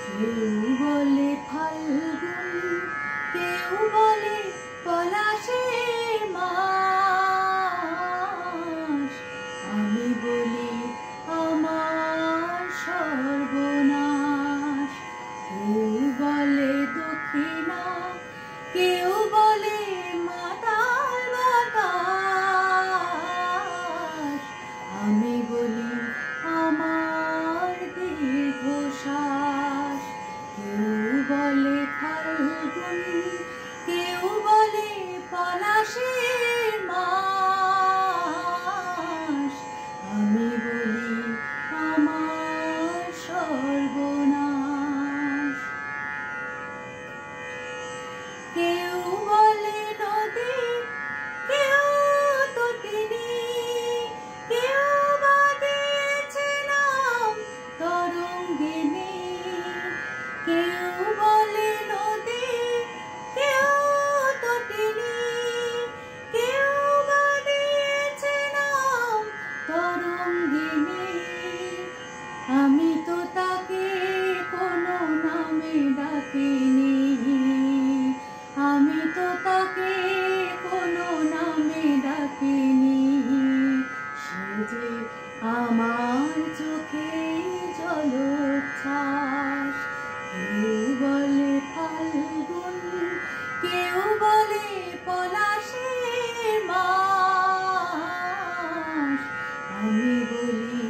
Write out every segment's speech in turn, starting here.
কেউ বলে ফাল্গুন, কেউ বলে পলাশের মাস, আমি বলি আমার সর্বনাশ। কেউ বলে দক্ষিণা, কেউ বলে মাতাল বাতাস, আমি বলি আমার দীর্ঘশ্বাস। কেউ বলে ফাল্গুন, কেউ বলে পলাশের মাস, আমি বলি আমার সর্বনাশ। কেউ বলে নদী, কেউ তটিনী, কেউ বা দিয়েছে নাম তরঙ্গিনী। কেউ বলে নদী, কেউ তটিনী, কেউ বা দিয়েছে নাম তরঙ্গিনী। আমি তো তাকে কোনো নামে ডাকিনি, আমি তো তাকে কোনো নামে ডাকিনি। সে যে আমার চোখে জলোচ্ছ্বাস। কেউ বলে ফাল্গুন, কেউ বলে পলাশের মাস, আমি বলি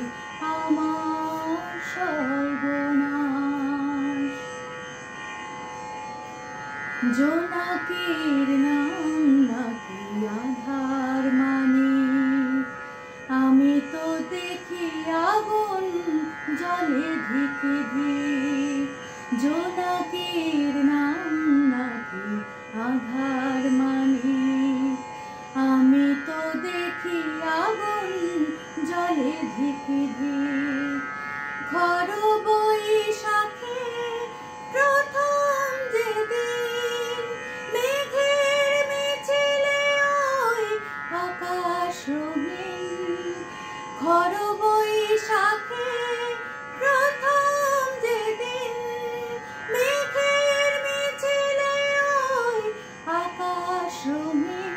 আমার সর্বনাশ। জোনাকির নাম নাকি আধার মানি, আমি তো দেখি আগুন জলে ধিক ধিক। জোনাকির নাম নাকি আধার মানি, আমি তো দেখি আগুন জলে ধিক ধিক। ঘর বৈশাখে প্রথম যেদিন মেঘের মিছিলে ওই আকাশ রঙিন। ঘর বৈশাখে প্রথম যেদিন মেঘের মিছিলে ওই আকাশ রঙিন।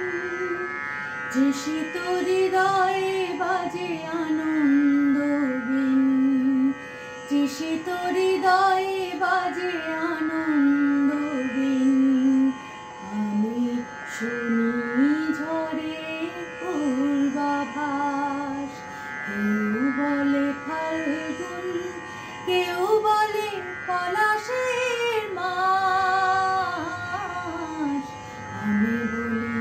যে শীত হৃদয়ে বাজে আনন্দ বীণ, যে শীত হৃদয়ে বাজে আনন্দ বীণ। আমি শুনি ঝড়ে পূর্বাভাস। কেউ বলে ফাল্গুন, কেউ বলে পলাশের মাস, আমি বলি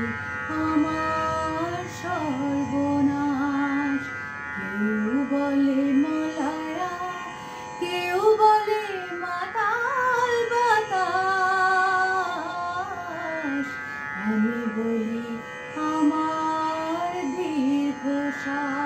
আমার সর্বনাশ। কেউ বলে মলয়া, কেউ বলে মাতাল বাতাস, আমি বলি আমার দীর্ঘশ্বাস।